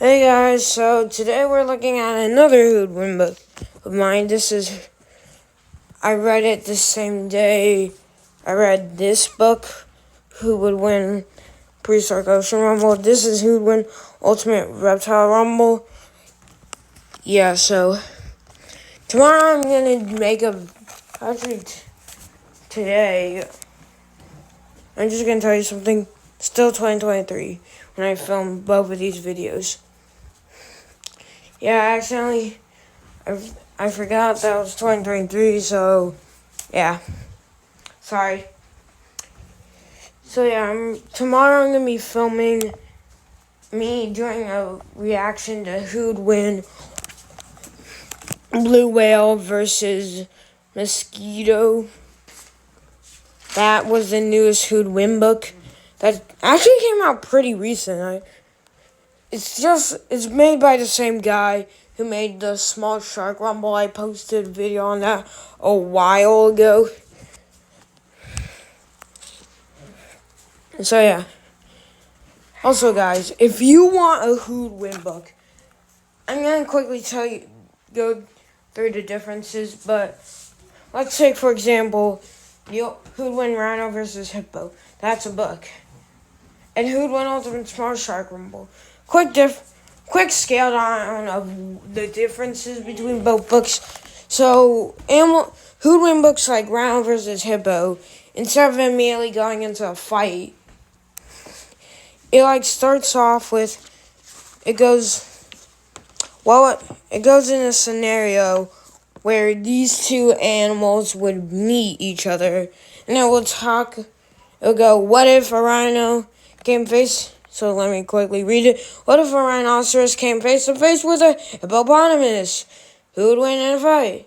Hey guys, so today we're looking at another Hoodwin book of mine. I read it the same day I read this book, Who Would Win Prehistoric Ocean Rumble. This is Who Would Win Ultimate Reptile Rumble. Yeah, so tomorrow I'm going to today, I'm just going to tell you something. Still 2023 when I filmed both of these videos. Yeah, I forgot that was 2023, so, yeah. Sorry. So, yeah, tomorrow I'm going to be filming me doing a reaction to who'd win blue whale versus mosquito. That was the newest who'd win book. That actually came out pretty recent. It's made by the same guy who made the Small Shark Rumble. I posted a video on that a while ago. So yeah. Also guys, if you want a Who'd Win book, I'm gonna quickly go through the differences, but let's take for example, Who'd Win Rhino versus Hippo. That's a book. And Who'd Win Ultimate Small Shark Rumble. Quick scale down of the differences between both books. So, Who'd Win books like Rhino versus Hippo, instead of immediately going into a fight, it starts off with, it goes in a scenario where these two animals would meet each other, and it'll go, what if a rhino came face... So let me quickly read it. What if a rhinoceros came face to face with a hippopotamus? Who would win in a fight?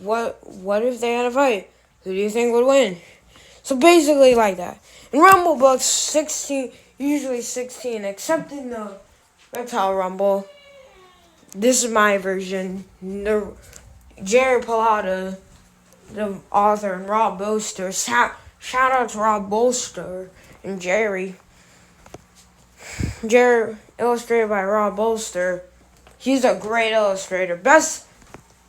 What if they had a fight? Who do you think would win? So basically like that. In Rumble books, usually 16, except in the Reptile Rumble. This is my version. Jerry Pallotta, the author, and Rob Bolster. Shout out to Rob Bolster and Jerry, illustrated by Rob Bolster. He's a great illustrator.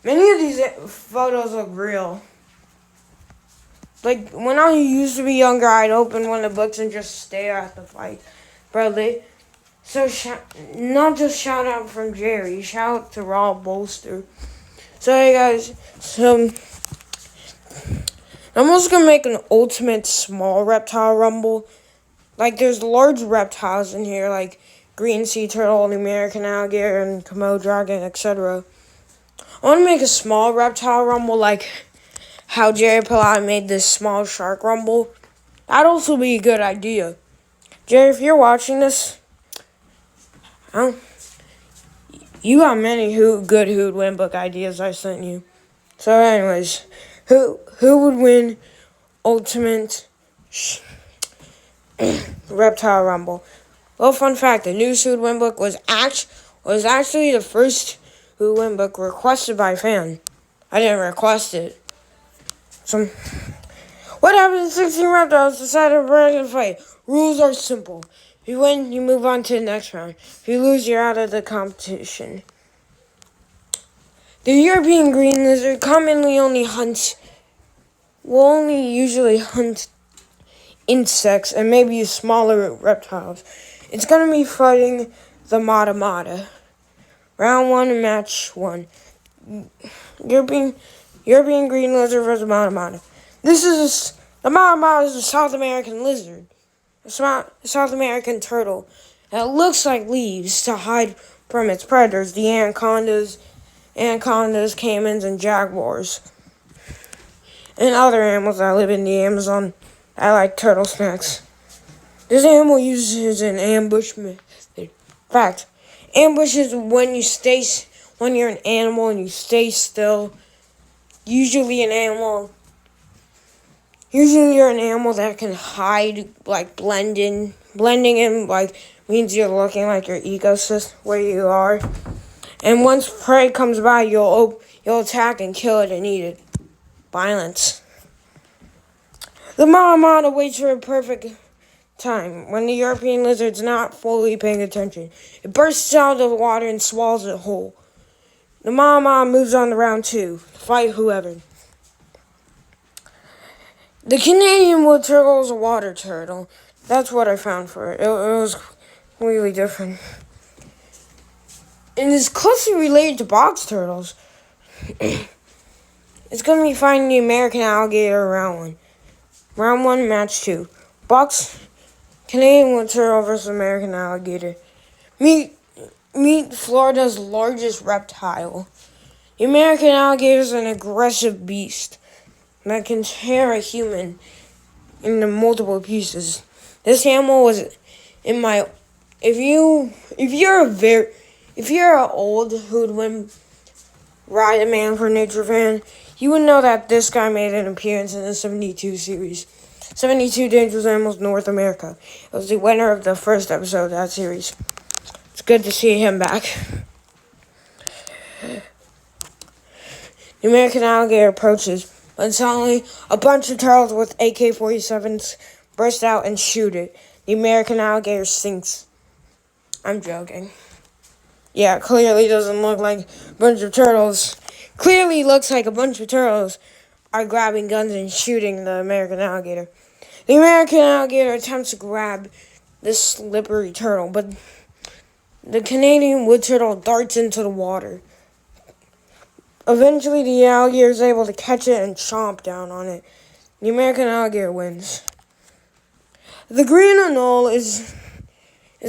Many of these photos look real. Like, when I used to be younger, I'd open one of the books and just stare at the fight. Not just shout out from Jerry, shout out to Rob Bolster. So, hey guys, I'm also going to make an ultimate small reptile rumble. There's large reptiles in here, like green sea turtle, the American alligator, and Komodo dragon, etc. I want to make a small reptile rumble, like how Jerry Pallotta made this small shark rumble. That'd also be a good idea. Jerry, if you're watching this, you got many good Who'd Win book ideas I sent you. So anyways, who would win ultimate reptile rumble? Well, fun fact, the new Who'd Win book was actually the first Who'd Win book requested by a fan. I didn't request it. So, what happens if 16 reptiles decide to break a fight? Rules are simple. If you win, you move on to the next round. If you lose, you're out of the competition. The European green lizard commonly usually hunt insects and maybe smaller reptiles. It's going to be fighting the Mata. Round 1, match 1. European green lizard versus Mata. The Mata is a South American lizard. A South American turtle that looks like leaves to hide from its predators, the anacondas, caimans, and jaguars, and other animals that live in the Amazon that like turtle snacks. This animal uses an ambush method. In fact, ambush is when you're an animal and you stay still. Usually you're an animal that can hide, blending in, means you're looking like your ecosystem where you are. And once prey comes by, you'll attack and kill it and eat it. Violence. The Mata waits for a perfect time, when the European lizard's not fully paying attention, it bursts out of the water and swallows it whole. The mama moves on to round 2, fight whoever. The Canadian wood turtle is a water turtle. That's what I found for it. It was completely different. It is closely related to box turtles. It's going to be fighting the American alligator round 1. Round 1, match 2. Canadian wood turtle versus American alligator. Meet Florida's largest reptile. The American alligator is an aggressive beast that can tear a human into multiple pieces. This animal was in my. If you're an old hoodwin Ride a Man for Nature fan, you would know that this guy made an appearance in the 72 series. 72 Dangerous Animals North America. It was the winner of the first episode of that series. It's good to see him back. The American alligator approaches, but suddenly a bunch of turtles with AK-47s burst out and shoot it. The American alligator sinks. I'm joking. Yeah, clearly doesn't look like a bunch of turtles. Clearly looks like a bunch of turtles are grabbing guns and shooting the American alligator. The American alligator attempts to grab this slippery turtle, but the Canadian wood turtle darts into the water. Eventually, the alligator is able to catch it and chomp down on it. The American alligator wins. The green anole is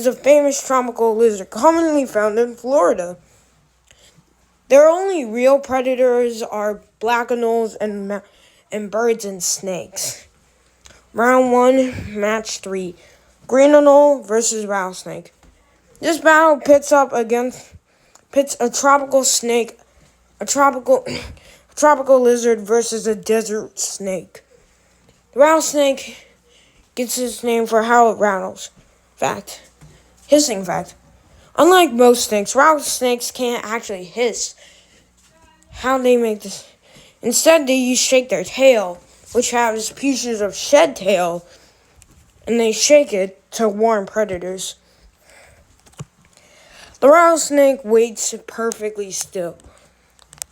a famous tropical lizard commonly found in Florida. Their only real predators are black anoles and birds and snakes. Round 1, match 3. Green anole versus rattlesnake. This battle pits a tropical snake, a tropical lizard versus a desert snake. The rattlesnake gets its name for how it rattles. Hissing fact. Unlike most snakes, rattlesnakes can't actually hiss. How they make this? Instead, they shake their tail, which has pieces of shed tail, and they shake it to warn predators. The rattlesnake waits perfectly still.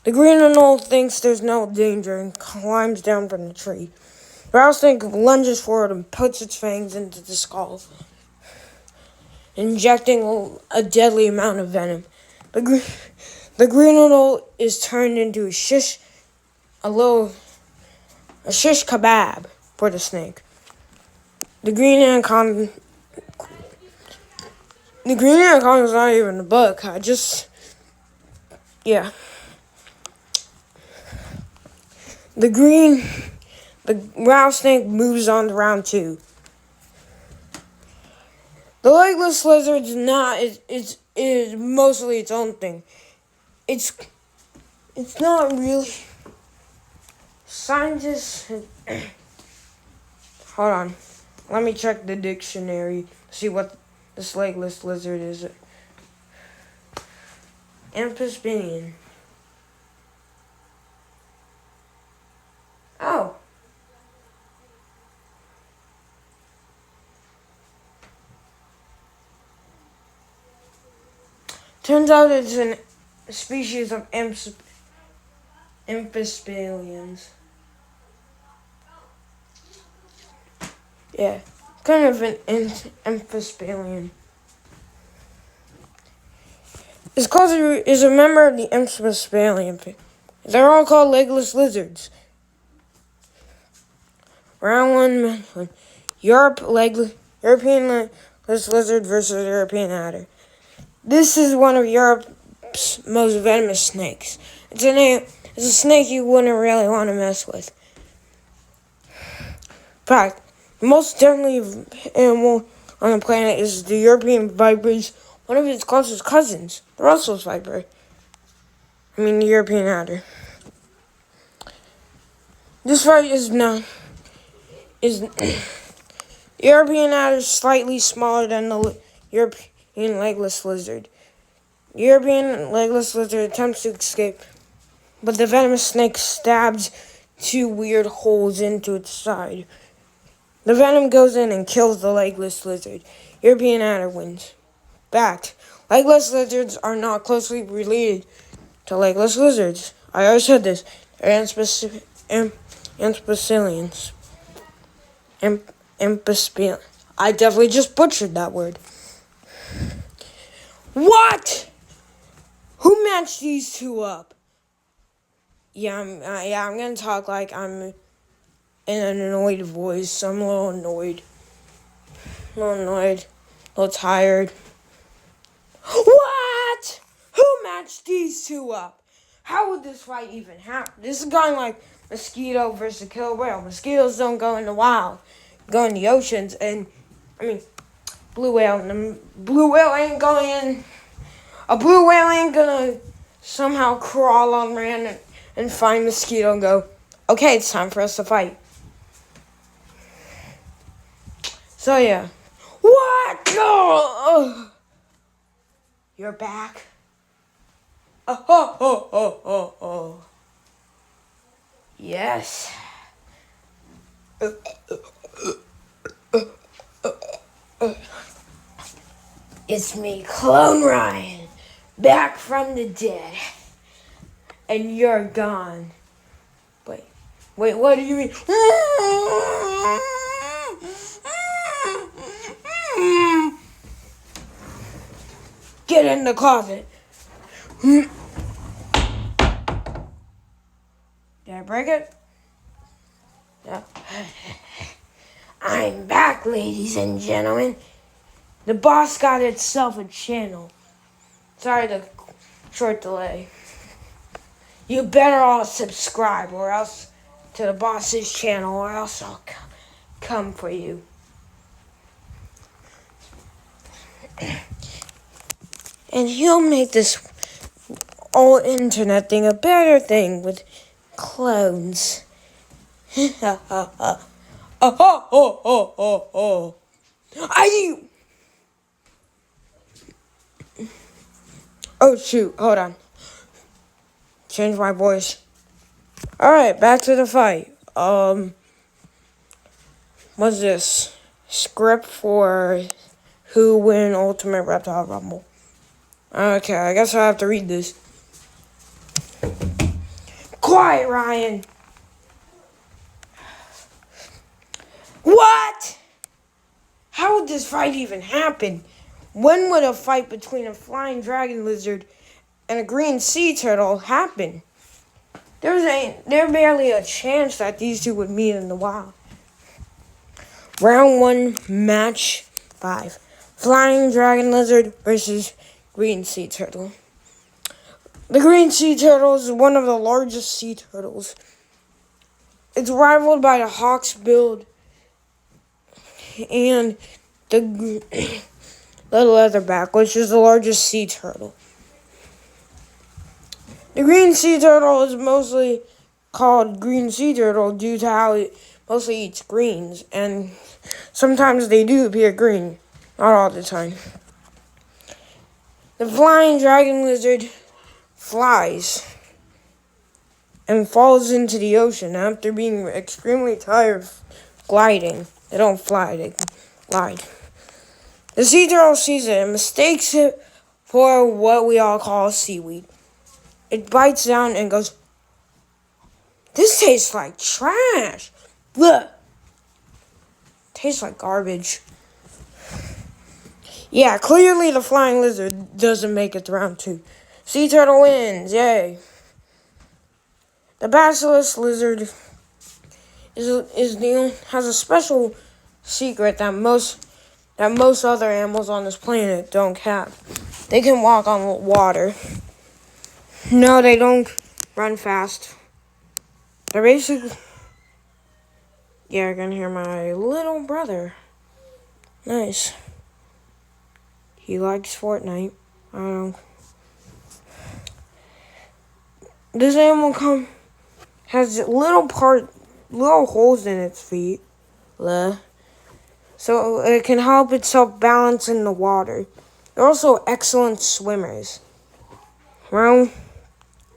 The green anole thinks there's no danger and climbs down from the tree. The rattlesnake lunges forward and puts its fangs into the skull, injecting a deadly amount of venom. The green anole is turned into a shish kebab for the snake. The green anaconda is not even a bug. The rattlesnake moves on to round 2. The legless lizard is mostly its own thing. It's not really. Scientists. Hold on. Let me check the dictionary. See what this legless lizard is. Amphibian. Oh. Turns out it's a species of amphibians. Yeah, kind of an amphibian. Is a member of the amphibian. They're all called legless lizards. Round 1, European legless lizard versus European adder. This is one of Europe's most venomous snakes. It's a snake you wouldn't really want to mess with. In fact, the most deadly animal on the planet is the European viper's one of its closest cousins, the Russell's viper. The European adder. This fight is European adder is slightly smaller than the European legless lizard. The European legless lizard attempts to escape, but the venomous snake stabs 2 weird holes into its side. The venom goes in and kills the legless lizard. European adder wins. Fact. Legless lizards are not closely related to legless lizards. I already said this. They're amphibians. Amphibian. I definitely just butchered that word. What? Who matched these two up? Yeah, I'm gonna talk like I'm in an annoyed voice. I'm a little annoyed. A little tired. What? Who matched these two up? How would this fight even happen? This is going like mosquito versus killer whale. Mosquitoes don't go in the wild. Go in the oceans, and blue whale. And the blue whale ain't going in. A blue whale ain't gonna somehow crawl on land and find mosquito and go, okay, it's time for us to fight. So yeah. What? Oh. You're back. Oh. Yes. It's me, Clone Ryan, back from the dead. And you're gone. Wait, what do you mean? Get in the closet. Did I break it? No. I'm back, ladies and gentlemen. The boss got itself a channel. Sorry the short delay. You better all subscribe or else to the boss's channel or else I'll come for you. And he'll make this whole internet thing a better thing with clones. Oh shoot, hold on. Change my voice. Alright, back to the fight. What's this? Script for who win Ultimate Reptile Rumble. Okay, I guess I have to read this. Quiet, Ryan! What? How would this fight even happen? When would a fight between a flying dragon lizard and a green sea turtle happen? There's barely a chance that these two would meet in the wild. Round 1, match 5. Flying dragon lizard versus green sea turtle. The green sea turtle is one of the largest sea turtles. It's rivaled by the hawksbill and the leatherback, which is the largest sea turtle. The green sea turtle is mostly called green sea turtle due to how it mostly eats greens, and sometimes they do appear green, not all the time. The flying dragon lizard flies and falls into the ocean after being extremely tired of gliding. They don't fly, they glide. The sea turtle sees it and mistakes it for what we all call seaweed. It bites down and goes, "This tastes like trash. Look, tastes like garbage." Yeah, clearly the flying lizard doesn't make it to round 2. Sea turtle wins, yay. The basilisk lizard has a special secret that most other animals on this planet don't have. They can walk on water. No, they don't run fast. They're basically... Yeah, you're gonna hear my little brother. Nice. He likes Fortnite. I don't know. This animal has little holes in its feet. So it can help itself balance in the water. They're also excellent swimmers. Round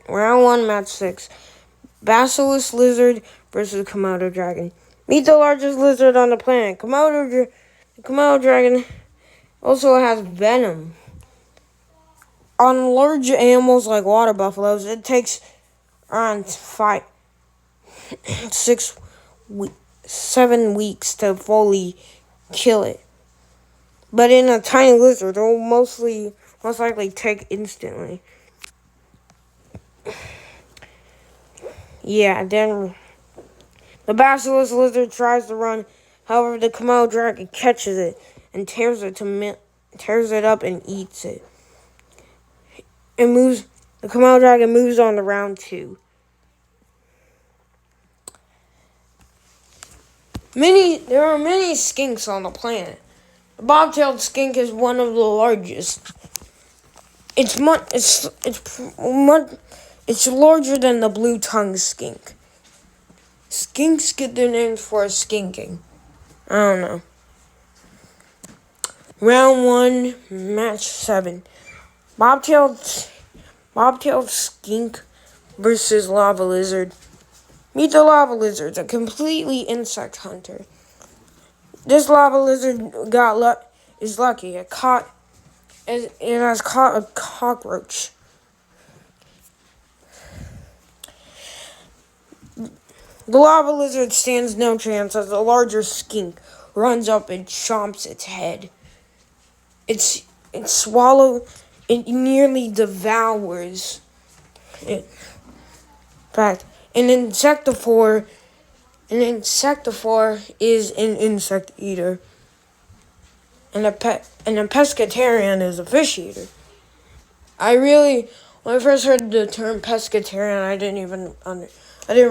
1, match 6. Basilisk lizard versus Komodo dragon. Meet the largest lizard on the planet. The Komodo dragon also has venom. On large animals like water buffaloes, it takes around 7 weeks to fully kill it. But in a tiny lizard, it will most likely take instantly. Yeah, then the basilisk lizard tries to run. However, the Komodo dragon catches it and tears it up and eats it. The Komodo dragon moves on to round 2. There are many skinks on the planet. The bobtailed skink is one of the largest. It's larger than the blue-tongued skink. Skinks get their names for skinking. I don't know. Round 1, match 7. Bobtailed skink versus lava lizard. Meet the lava lizard, a completely insect hunter. This lava lizard is lucky. It has caught a cockroach. The lava lizard stands no chance as the larger skink runs up and chomps its head. It nearly devours it. In fact, an insectivore is an insect eater. And a pescatarian is a fish eater. When I first heard the term pescatarian, I didn't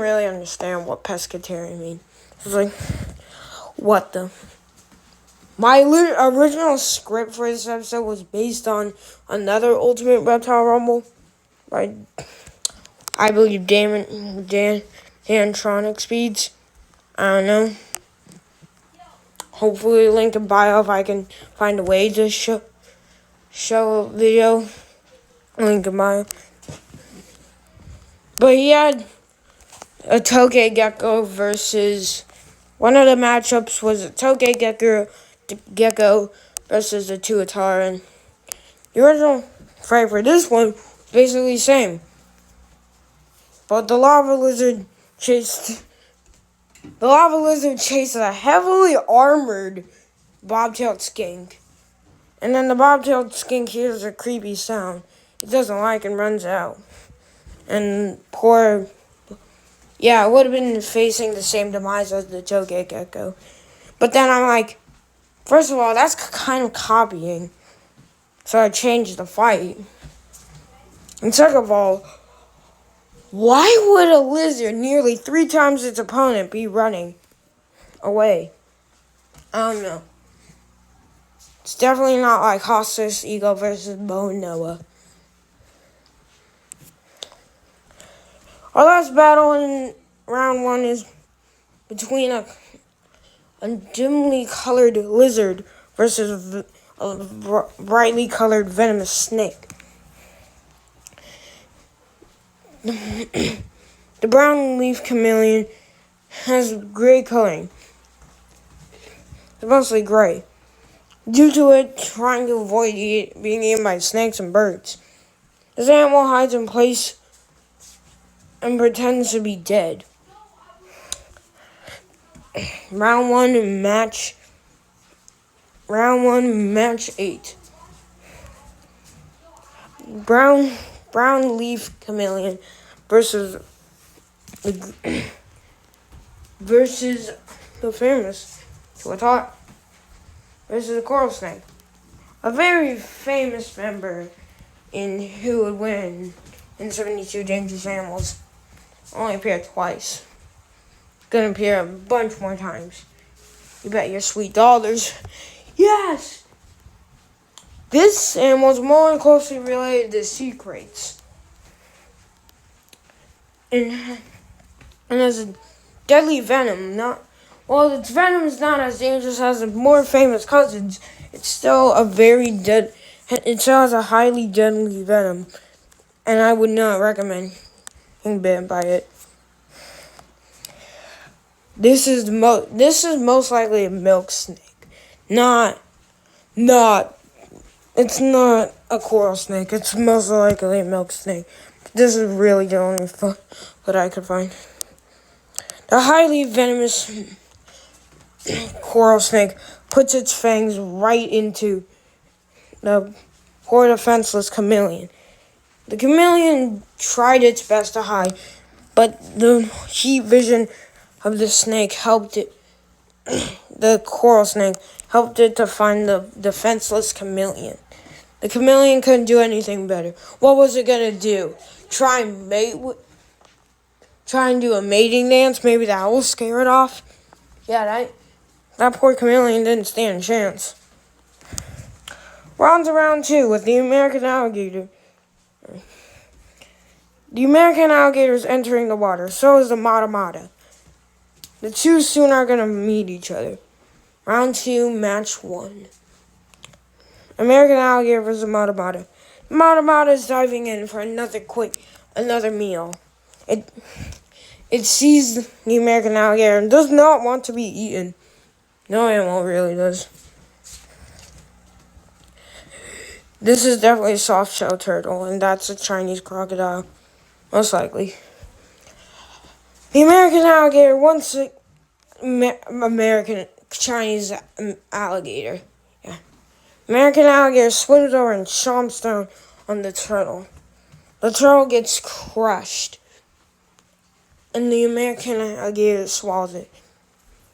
really understand what pescatarian means. I was like, what the? My original script for this episode was based on another Ultimate Reptile Rumble by, I believe, Dantronic Speeds. I don't know. Hopefully, link in bio if I can find a way to show a video. Link in bio. But he had a toge gecko versus... One of the matchups was a toge gecko versus a tuatara. And the original fight for this one was basically the same. But the lava lizard chased a heavily armored bobtailed skink. And then the bobtailed skink hears a creepy sound it doesn't like and runs out. And it would have been facing the same demise as the toge gecko. But then I'm like, first of all, that's kind of copying. So I changed the fight. And second of all, why would a lizard nearly 3 times its opponent be running away? I don't know. It's definitely not like Hostis Eagle versus Bo Noah. Our last battle in round 1 is between a dimly colored lizard versus a brightly colored venomous snake. The brown leaf chameleon has gray coloring. It's mostly gray, due to it trying to avoid being eaten by snakes and birds. This animal hides in place and pretends to be dead. Round 1, match 8. Brown leaf chameleon versus the famous tuatara versus the coral snake. A very famous member in Who Would Win in 72 Dangerous Animals. Only appeared twice. Gonna appear a bunch more times. You bet your sweet dollars. Yes! This animal is more closely related to sea kraits. And has a deadly venom. Its venom is not as dangerous as the more famous cousins. It still has a highly deadly venom. And I would not recommend being bitten by it. This is most likely a milk snake, not not. It's not a coral snake. It's most likely a milk snake. This is really the only that I could find. The highly venomous coral snake puts its fangs right into the poor defenseless chameleon. The chameleon tried its best to hide, but the heat vision of the snake helped it. The coral snake helped it to find the defenseless chameleon. The chameleon couldn't do anything better. What was it gonna do? Try and do a mating dance? Maybe that will scare it off. Yeah, that poor chameleon didn't stand a chance. We're on to round 2 with the American alligator. The American alligator is entering the water. So is the mata mata. The two soon are gonna meet each other. Round 2, match 1. American alligator versus mata mata. Mata mata is diving in for another meal. It sees the American alligator and does not want to be eaten. No animal really does. This is definitely a soft-shell turtle, and that's a Chinese crocodile, most likely. The American alligator wants American Chinese alligator. Yeah. American alligator swims over and chomps down on the turtle. The turtle gets crushed, and the American alligator swallows it.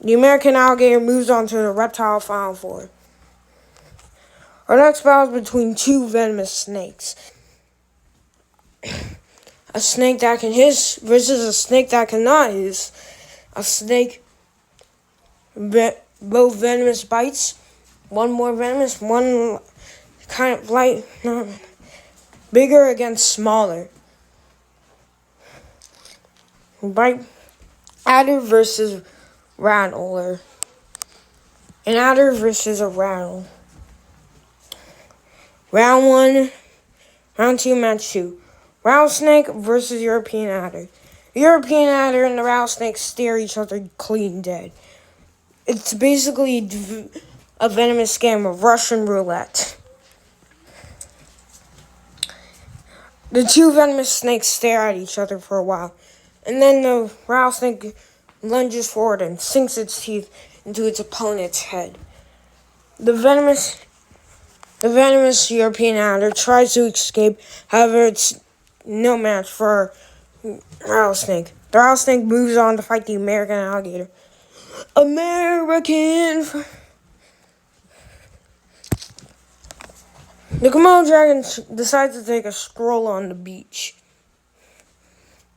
The American alligator moves on to the reptile final 4. Our next battle is between two venomous snakes. A snake that can hiss versus a snake that cannot hiss. A snake, both venomous bites. One more venomous, one kind of light, bigger against smaller. Bite adder versus rattler. An adder versus a rattle. Round 1, round 2, match 2. Rattlesnake versus European adder. The European adder and the rattlesnake stare each other clean dead. It's basically a venomous game of Russian roulette. The two venomous snakes stare at each other for a while, and then the rattlesnake lunges forward and sinks its teeth into its opponent's head. The venomous European adder tries to escape, however, it's no match for rattlesnake. The rattlesnake moves on to fight the American alligator. The Komodo dragon decides to take a stroll on the beach.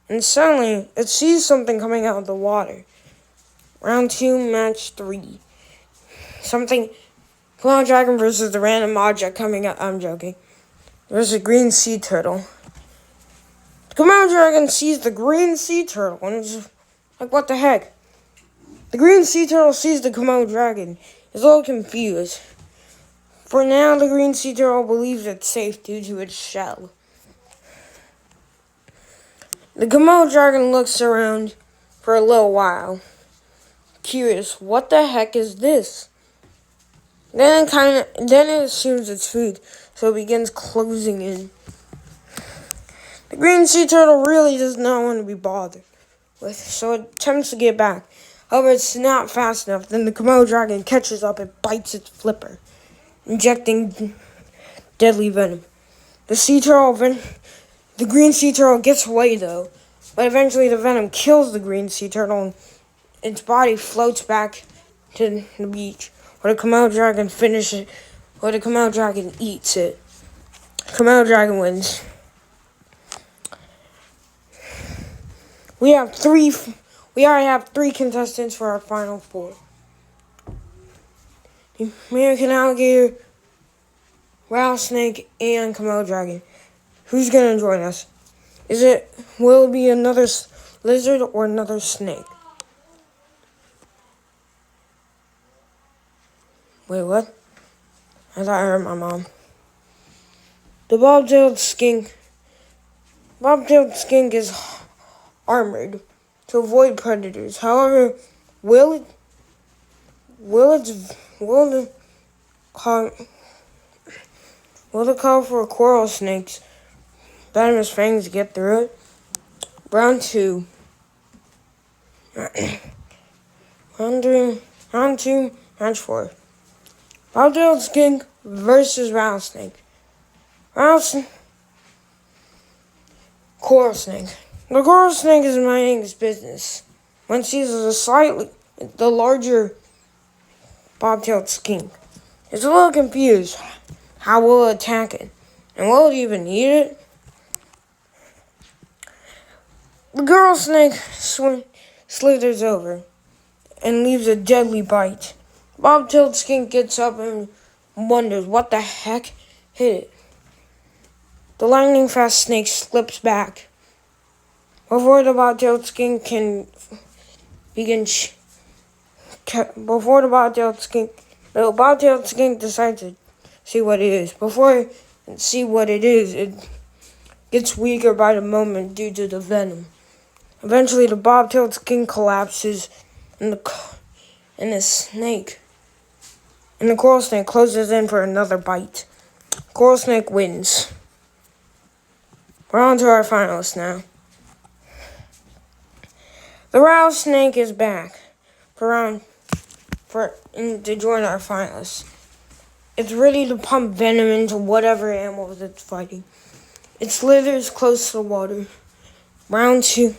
And suddenly, it sees something coming out of the water. Round 2, match 3. Komodo dragon versus the random object coming out. I'm joking. There's a green sea turtle. The Komodo dragon sees the green sea turtle and it's like, what the heck? The green sea turtle sees the Komodo dragon. It's a little confused. For now, the green sea turtle believes it's safe due to its shell. The Komodo dragon looks around for a little while. Curious, what the heck is this? Then it assumes it's food, so it begins closing in. The green sea turtle really does not want to be bothered with, so it attempts to get back. However, it's not fast enough. Then the Komodo dragon catches up and bites its flipper, injecting deadly venom. The green sea turtle gets away though, but eventually the venom kills the green sea turtle and its body floats back to the beach, where the Komodo dragon eats it. Komodo dragon wins. We already have three contestants for our final 4. The American alligator, rattlesnake, and Komodo dragon. Who's gonna join us? Will it be another lizard or another snake? Wait, what? I thought I heard my mom. The bobtailed skink is armored to avoid predators. However, Will it, will the call, will the call for a coral snake's venomous fangs get through it? Round 2. Round 2, match 4. Bobtailed skink versus rattlesnake. Coral snake. The coral snake is minding its business when it sees the larger bobtailed skink. It's a little confused. How will it attack it? And will it even eat it? The coral snake slithers over and leaves a deadly bite. Bobtailed skink gets up and wonders what the heck hit it. The lightning-fast snake slips back. Before the bobtailed skink can begin, before the bobtailed skink decides to see what it is. Before it see what it is, it gets weaker by the moment due to the venom. Eventually, the bobtailed skink collapses, and the coral snake closes in for another bite. Coral snake wins. We're on to our finalists now. The rattlesnake is back to join our finalists. It's ready to pump venom into whatever animals it's fighting. It slithers close to the water. Round 3,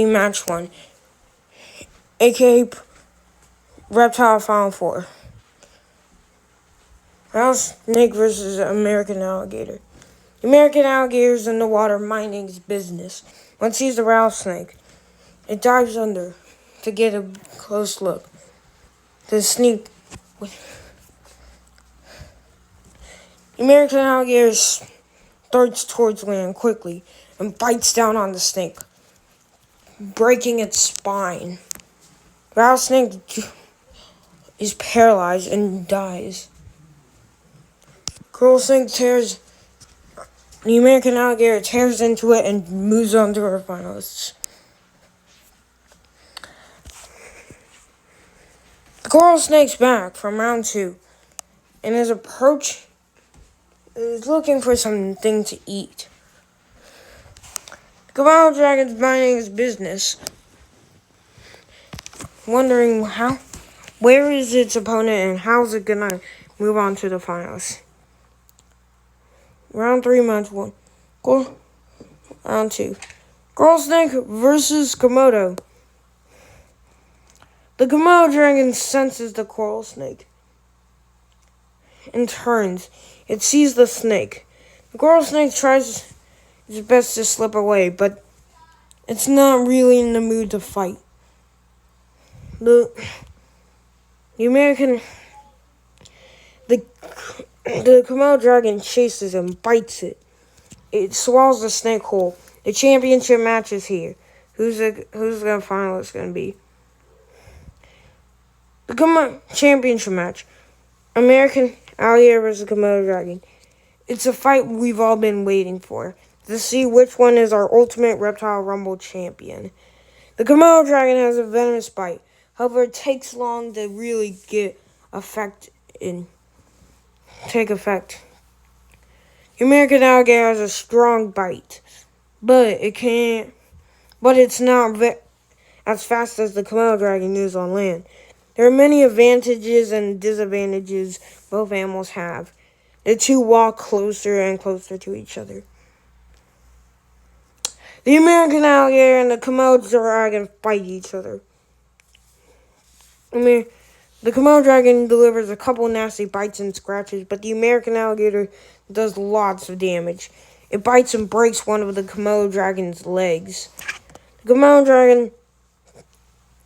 match 1. aka reptile final 4. Rattlesnake versus American alligator. The American alligator is in the water minding its business. When it sees the rattlesnake, it dives under to get a close look. The American alligator starts towards land quickly and bites down on the snake, breaking its spine. The rattlesnake is paralyzed and dies. The American alligator tears into it and moves on to our finalists. The coral snake's back from round 2 and is looking for something to eat. The Komodo dragon's minding his business, wondering where is its opponent and how is it gonna move on to the finals. Round 3, match 1. Round 2. Coral snake versus Komodo. The Komodo dragon senses the coral snake and turns. It sees the snake. The coral snake tries its best to slip away, but it's not really in the mood to fight. The Komodo dragon chases and bites it. It swallows the snake whole. The championship match is here. Who's the finalist going to be? The championship match. American alligator versus Komodo dragon. It's a fight we've all been waiting for, to see which one is our ultimate reptile rumble champion. The Komodo dragon has a venomous bite. However, it takes long to really take effect. The American alligator has a strong bite, but it's not as fast as the Komodo dragon is on land. There are many advantages and disadvantages both animals have. The two walk closer and closer to each other. The American alligator and the Komodo dragon fight each other. The Komodo dragon delivers a couple nasty bites and scratches, but the American alligator does lots of damage. It bites and breaks one of the Komodo dragon's legs. The Komodo dragon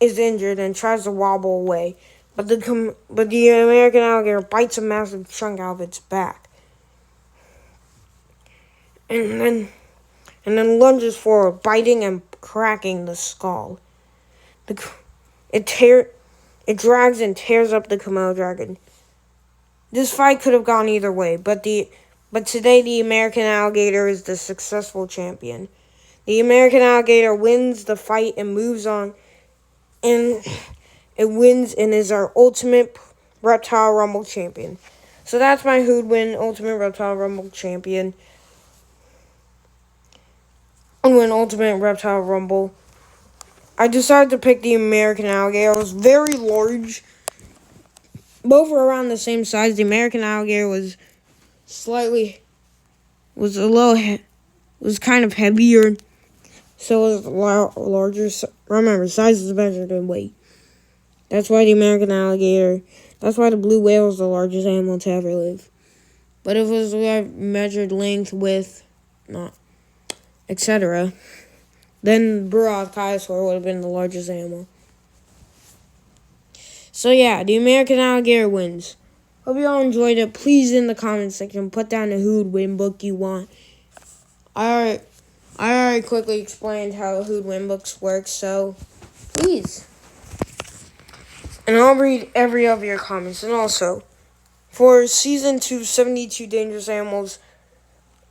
is injured and tries to wobble away, but the American alligator bites a massive chunk out of its back, and then lunges forward, biting and cracking the skull. It drags and tears up the Komodo dragon. This fight could have gone either way, but today the American alligator is the successful champion. The American alligator wins the fight and moves on and it wins and is our ultimate Reptile Rumble champion. So that's my who'd win Ultimate Reptile Rumble champion. And win Ultimate Reptile Rumble. I decided to pick the American alligator. It was very large. Both were around the same size. The American alligator was kind of heavier. So it was larger. Remember, size is measured in weight. That's why the American alligator, that's why the blue whale is the largest animal to ever live. But if it was measured length, width, etc., then Brachiosaur would have been the largest animal. So yeah, the American alligator wins. Hope you all enjoyed it. Please, in the comment section, put down the who'd win book you want. I already quickly explained how who'd win books work, so please. And I'll read every of your comments. And also, for Season 2, 72 Dangerous Animals,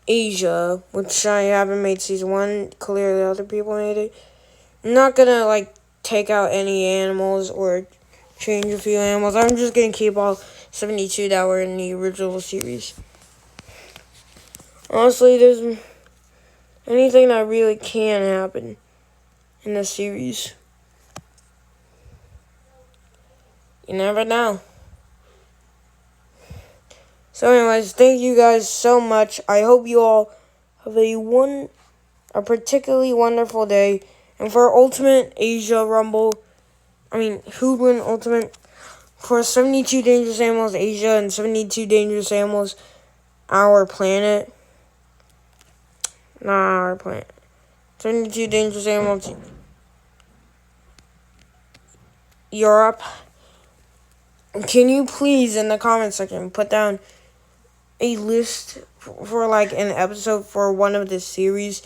Asia, which I haven't made Season 1, clearly other people made it. I'm not gonna, take out any animals or change a few animals. I'm just gonna keep all 72 that were in the original series. Honestly, there's anything that really can happen in the series. You never know. So anyways, thank you guys so much. I hope you all have a particularly wonderful day. And for Ultimate Asia Rumble, who'd win Ultimate? For 72 Dangerous Animals Asia and 72 Dangerous Animals Our Planet. Not Our Planet. 72 Dangerous Animals Europe. Can you please, in the comment section, put down a list for an episode for one of this series?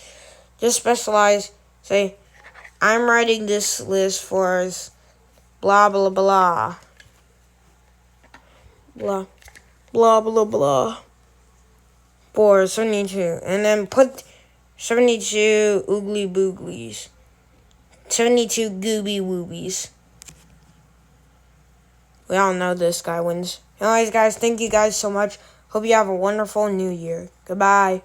Just specialize. Say, I'm writing this list for blah, blah, blah. Blah, blah, blah, blah. For 72. And then put 72 oogly booglies. 72 gooby woobies. We all know this guy wins. Anyways, guys, thank you guys so much. Hope you have a wonderful new year. Goodbye.